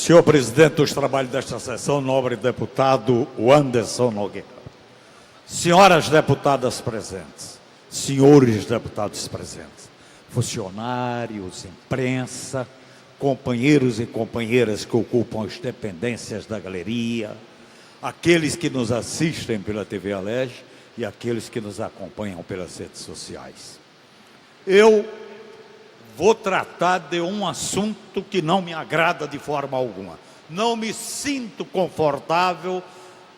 Senhor presidente dos trabalhos desta sessão, nobre deputado Wanderson Nogueira, senhoras deputadas presentes, senhores deputados presentes, funcionários, imprensa, companheiros e companheiras que ocupam as dependências da galeria, aqueles que nos assistem pela TV Alerj e aqueles que nos acompanham pelas redes sociais. Eu vou tratar de um assunto que não me agrada de forma alguma. Não me sinto confortável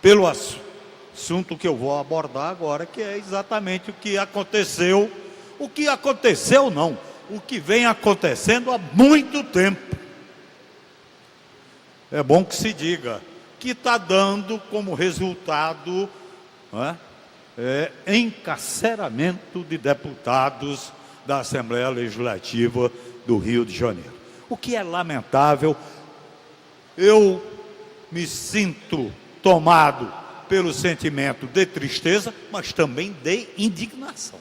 pelo assunto que eu vou abordar agora, que é exatamente o que aconteceu. O que aconteceu não, o que vem acontecendo há muito tempo. É bom que se diga que está dando como resultado encarceramento de deputados da Assembleia Legislativa do Rio de Janeiro. O que é lamentável. Eu me sinto tomado pelo sentimento de tristeza, mas também de indignação.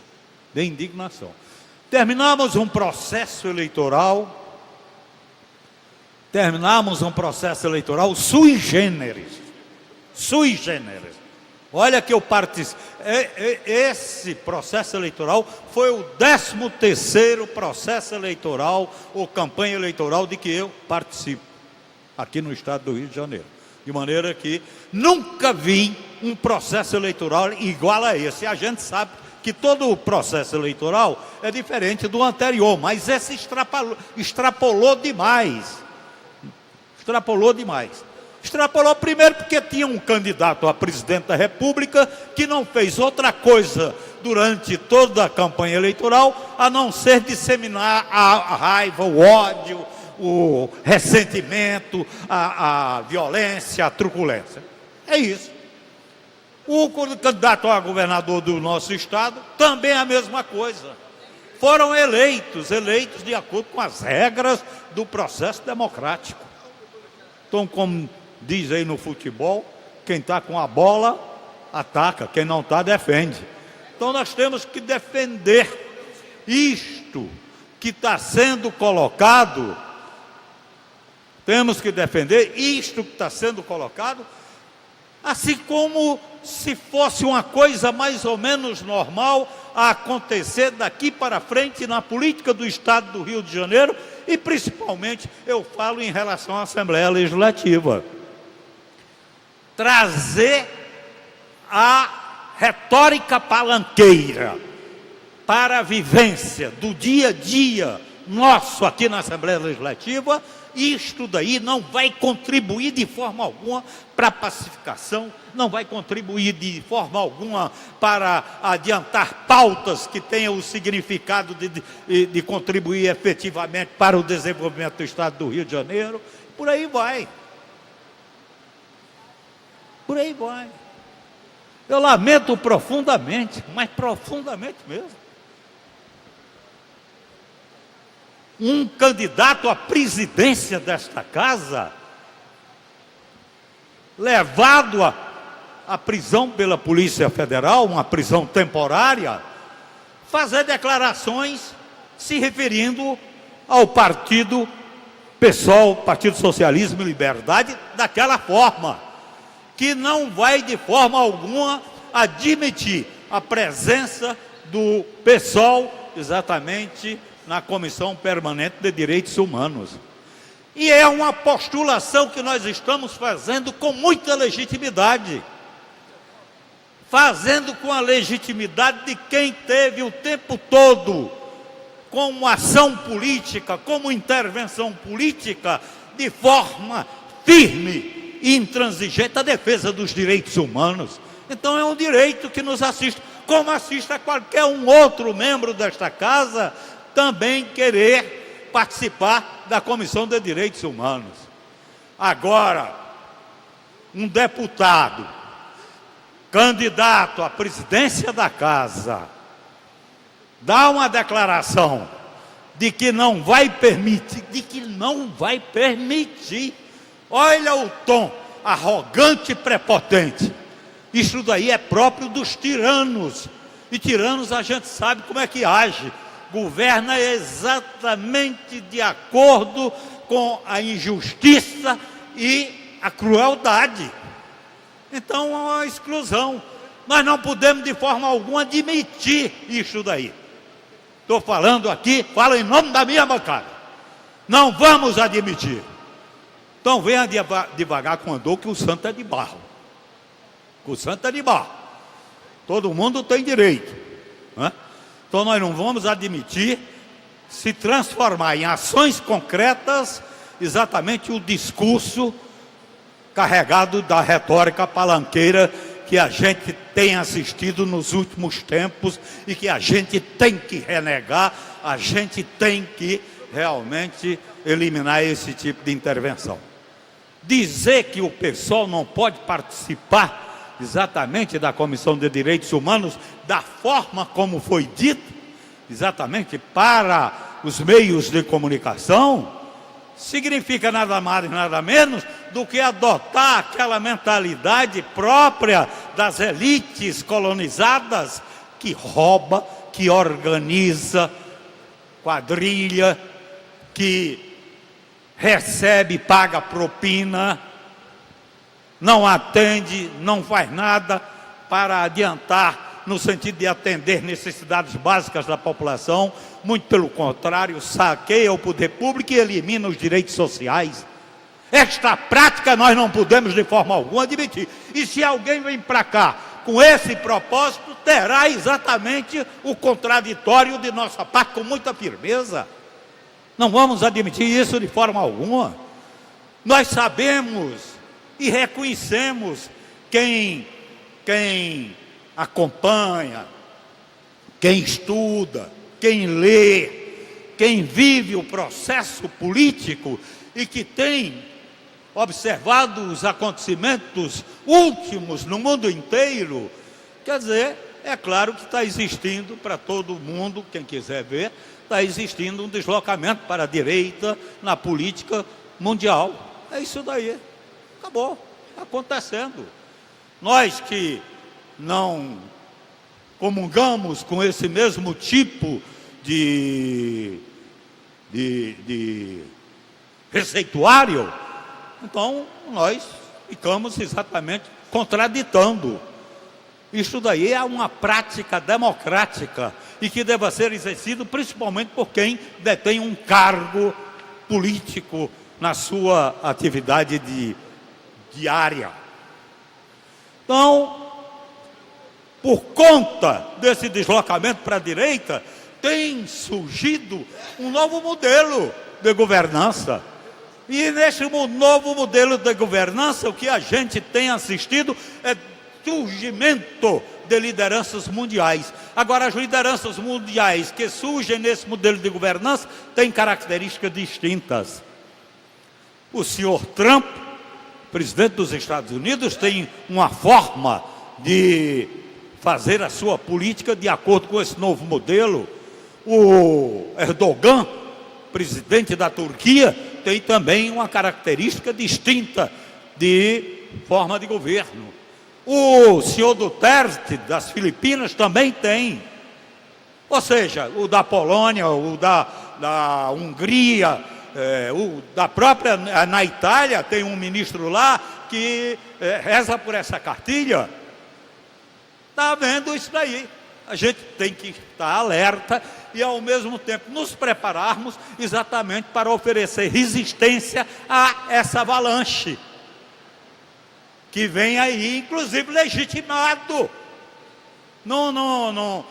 Terminamos um processo eleitoral sui generis. Olha que eu participei. Esse processo eleitoral foi o 13º processo eleitoral ou campanha eleitoral de que eu participo aqui no estado do Rio de Janeiro. De maneira que nunca vi um processo eleitoral igual a esse. A gente sabe que todo o processo eleitoral é diferente do anterior, mas esse extrapolou demais. Extrapolou primeiro porque tinha um candidato a presidente da República que não fez outra coisa durante toda a campanha eleitoral a não ser disseminar a raiva, o ódio, o ressentimento, a violência, a truculência. É isso. O candidato a governador do nosso estado também é a mesma coisa. Foram eleitos de acordo com as regras do processo democrático. Então, como diz aí no futebol, quem está com a bola, ataca, quem não está, defende. Então nós temos que defender isto que está sendo colocado, assim como se fosse uma coisa mais ou menos normal a acontecer daqui para frente na política do Estado do Rio de Janeiro, e principalmente eu falo em relação à Assembleia Legislativa. Trazer a retórica palanqueira para a vivência do dia a dia nosso aqui na Assembleia Legislativa, isto daí não vai contribuir de forma alguma para a pacificação, não vai contribuir de forma alguma para adiantar pautas que tenham o significado de contribuir efetivamente para o desenvolvimento do Estado do Rio de Janeiro. Por aí vai. Eu lamento profundamente, mas profundamente mesmo. Um candidato à presidência desta casa, levado à prisão pela Polícia Federal, uma prisão temporária, fazer declarações se referindo ao partido PSOL, Partido Socialismo e Liberdade, daquela forma, que não vai de forma alguma admitir a presença do PSOL exatamente na Comissão Permanente de Direitos Humanos. E é uma postulação que nós estamos fazendo com muita legitimidade. Fazendo com a legitimidade de quem teve o tempo todo como ação política, como intervenção política, de forma firme e intransigente a defesa dos direitos humanos. Então é um direito que nos assiste, como assiste a qualquer um outro membro desta casa, também querer participar da Comissão de Direitos Humanos. Agora, um deputado, candidato à presidência da casa, dá uma declaração de que não vai permitir, olha o tom arrogante e prepotente. Isso daí é próprio dos tiranos, e tiranos a gente sabe como é que age. Governa exatamente de acordo com a injustiça e a crueldade. Então, é uma exclusão. Nós não podemos de forma alguma admitir isso daí. Estou falando aqui, falo em nome da minha bancada. Não vamos admitir. Então venha devagar com o andor, que o santo é de barro. O santo é de barro. Todo mundo tem direito, né? Então nós não vamos admitir se transformar em ações concretas exatamente o discurso carregado da retórica palanqueira que a gente tem assistido nos últimos tempos e que a gente tem que renegar, a gente tem que realmente eliminar esse tipo de intervenção. Dizer que o pessoal não pode participar exatamente da Comissão de Direitos Humanos da forma como foi dito, exatamente para os meios de comunicação, significa nada mais, nada menos do que adotar aquela mentalidade própria das elites colonizadas que rouba, que organiza quadrilha, que recebe, paga propina, não atende, não faz nada para adiantar no sentido de atender necessidades básicas da população, muito pelo contrário, saqueia o poder público e elimina os direitos sociais. Esta prática nós não podemos de forma alguma admitir. E se alguém vem para cá com esse propósito, terá exatamente o contraditório de nossa parte com muita firmeza. Não vamos admitir isso de forma alguma. Nós sabemos e reconhecemos quem acompanha, quem estuda, quem lê, quem vive o processo político e que tem observado os acontecimentos últimos no mundo inteiro. Quer dizer, é claro que está existindo para todo mundo, quem quiser ver, está existindo um deslocamento para a direita na política mundial. É isso daí. Acabou. Está acontecendo. Nós que não comungamos com esse mesmo tipo de receituário, então nós ficamos exatamente contraditando. Isso daí é uma prática democrática e que deva ser exercido principalmente por quem detém um cargo político na sua atividade diária. Então, por conta desse deslocamento para a direita, tem surgido um novo modelo de governança. E nesse novo modelo de governança, o que a gente tem assistido é surgimento de lideranças mundiais. Agora, as lideranças mundiais que surgem nesse modelo de governança têm características distintas. O senhor Trump, presidente dos Estados Unidos, tem uma forma de fazer a sua política de acordo com esse novo modelo. O Erdogan, presidente da Turquia, tem também uma característica distinta de forma de governo. O senhor Duterte, das Filipinas, também tem. Ou seja, o da Polônia, o da Hungria, o da própria, na Itália, tem um ministro lá que reza por essa cartilha. Está vendo isso daí? A gente tem que estar alerta e, ao mesmo tempo, nos prepararmos exatamente para oferecer resistência a essa avalanche que vem aí, inclusive legitimado. Não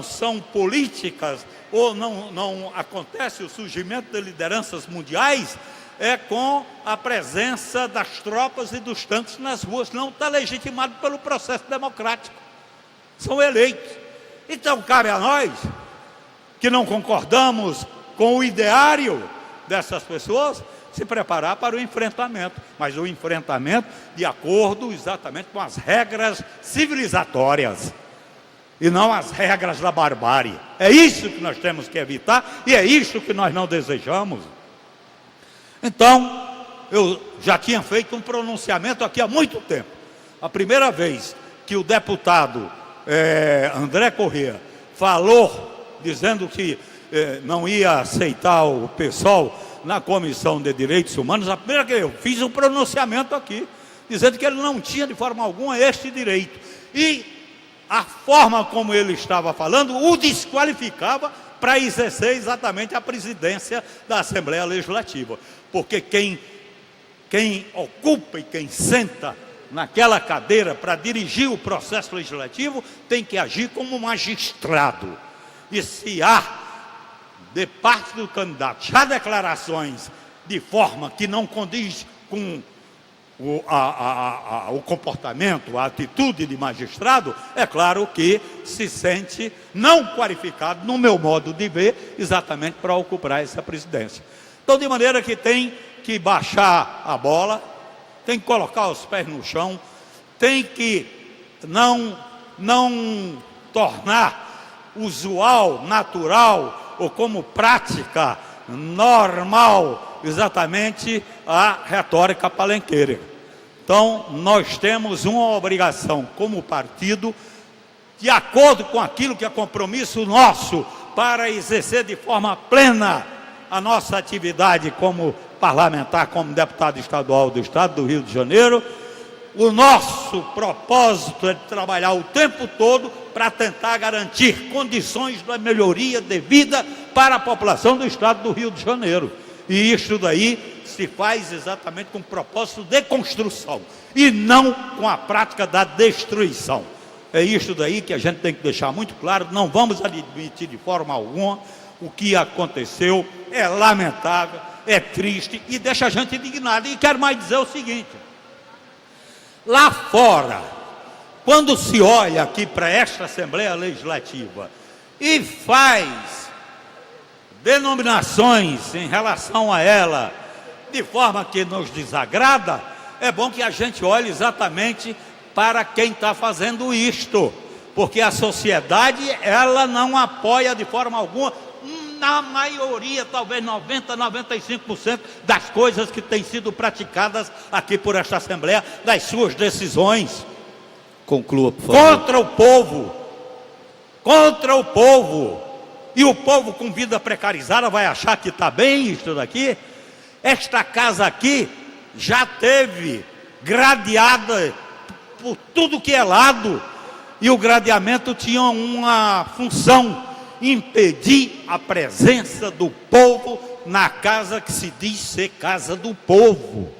são políticas, ou não acontece o surgimento de lideranças mundiais com a presença das tropas e dos tanques nas ruas. Não está legitimado pelo processo democrático. São eleitos. Então cabe a nós, que não concordamos com o ideário dessas pessoas, se preparar para o enfrentamento, mas o enfrentamento de acordo exatamente com as regras civilizatórias e não as regras da barbárie. É isso que nós temos que evitar e é isso que nós não desejamos. Então, eu já tinha feito um pronunciamento aqui há muito tempo. A primeira vez que o deputado André Corrêa falou, dizendo que não ia aceitar o PSOL na Comissão de Direitos Humanos, a primeira que eu fiz um pronunciamento aqui, dizendo que ele não tinha de forma alguma este direito. E a forma como ele estava falando o desqualificava para exercer exatamente a presidência da Assembleia Legislativa. Porque quem ocupa e quem senta naquela cadeira para dirigir o processo legislativo tem que agir como magistrado. E se há, de parte do candidato, já declarações de forma que não condiz com o comportamento, a atitude de magistrado, é claro que se sente não qualificado, no meu modo de ver, exatamente para ocupar essa presidência. Então, de maneira que tem que baixar a bola, tem que colocar os pés no chão, tem que não tornar usual, natural ou como prática normal exatamente a retórica palenqueira. Então, nós temos uma obrigação como partido, de acordo com aquilo que é compromisso nosso, para exercer de forma plena a nossa atividade como parlamentar, como deputado estadual do Estado do Rio de Janeiro. O nosso propósito é de trabalhar o tempo todo para tentar garantir condições de melhoria de vida para a população do Estado do Rio de Janeiro. E isso daí se faz exatamente com o propósito de construção e não com a prática da destruição. É isso daí que a gente tem que deixar muito claro. Não vamos admitir de forma alguma. O que aconteceu é lamentável, é triste e deixa a gente indignado. E quero mais dizer o seguinte: lá fora, quando se olha aqui para esta Assembleia Legislativa e faz denominações em relação a ela de forma que nos desagrada, é bom que a gente olhe exatamente para quem está fazendo isto, porque a sociedade, ela não apoia de forma alguma, na maioria, talvez 90%, 95% das coisas que têm sido praticadas aqui por esta Assembleia, das suas decisões. Conclua, por favor. Contra o povo, e o povo com vida precarizada vai achar que está bem isso daqui. Esta casa aqui já teve gradeada por tudo que é lado, e o gradeamento tinha uma função: impedir a presença do povo na casa que se diz ser casa do povo.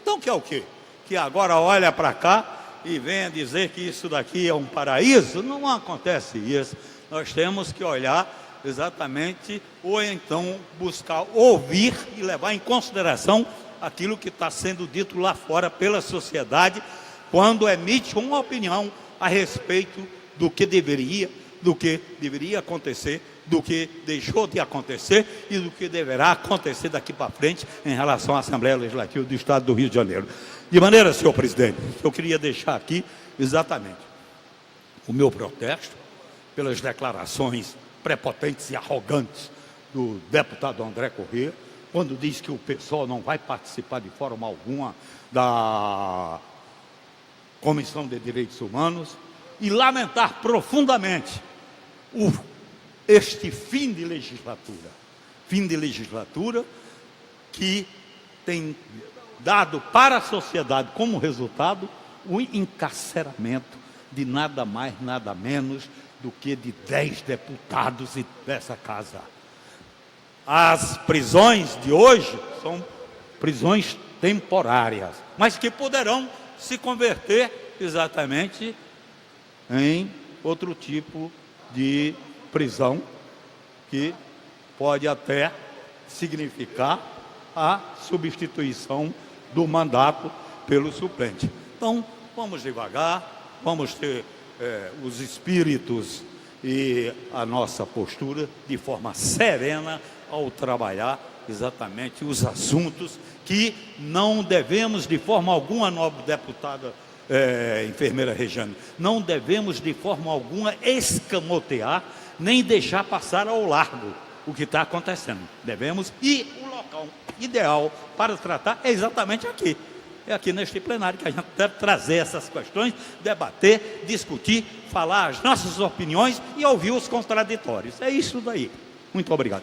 Então, que é o quê? Que agora olha para cá e venha dizer que isso daqui é um paraíso? Não acontece isso. Nós temos que olhar exatamente, ou então buscar ouvir e levar em consideração aquilo que está sendo dito lá fora pela sociedade, quando emite uma opinião a respeito do que deveria acontecer, do que deixou de acontecer e do que deverá acontecer daqui para frente em relação à Assembleia Legislativa do Estado do Rio de Janeiro. De maneira, senhor presidente, eu queria deixar aqui exatamente o meu protesto pelas declarações prepotentes e arrogantes do deputado André Corrêa, quando diz que o PSOL não vai participar de forma alguma da Comissão de Direitos Humanos, e lamentar profundamente este fim de legislatura que tem dado para a sociedade como resultado o encarceramento de nada mais, nada menos do que de 10 deputados dessa casa. As prisões de hoje são prisões temporárias, mas que poderão se converter exatamente em outro tipo de prisão, que pode até significar a substituição do mandato pelo suplente. Então, vamos devagar, vamos ter os espíritos e a nossa postura de forma serena ao trabalhar exatamente os assuntos que não devemos de forma alguma, nobre deputada enfermeira Regiane, não devemos de forma alguma escamotear, nem deixar passar ao largo o que está acontecendo. Devemos, e o local ideal para tratar é exatamente aqui. É aqui neste plenário que a gente deve trazer essas questões, debater, discutir, falar as nossas opiniões e ouvir os contraditórios. É isso daí. Muito obrigado.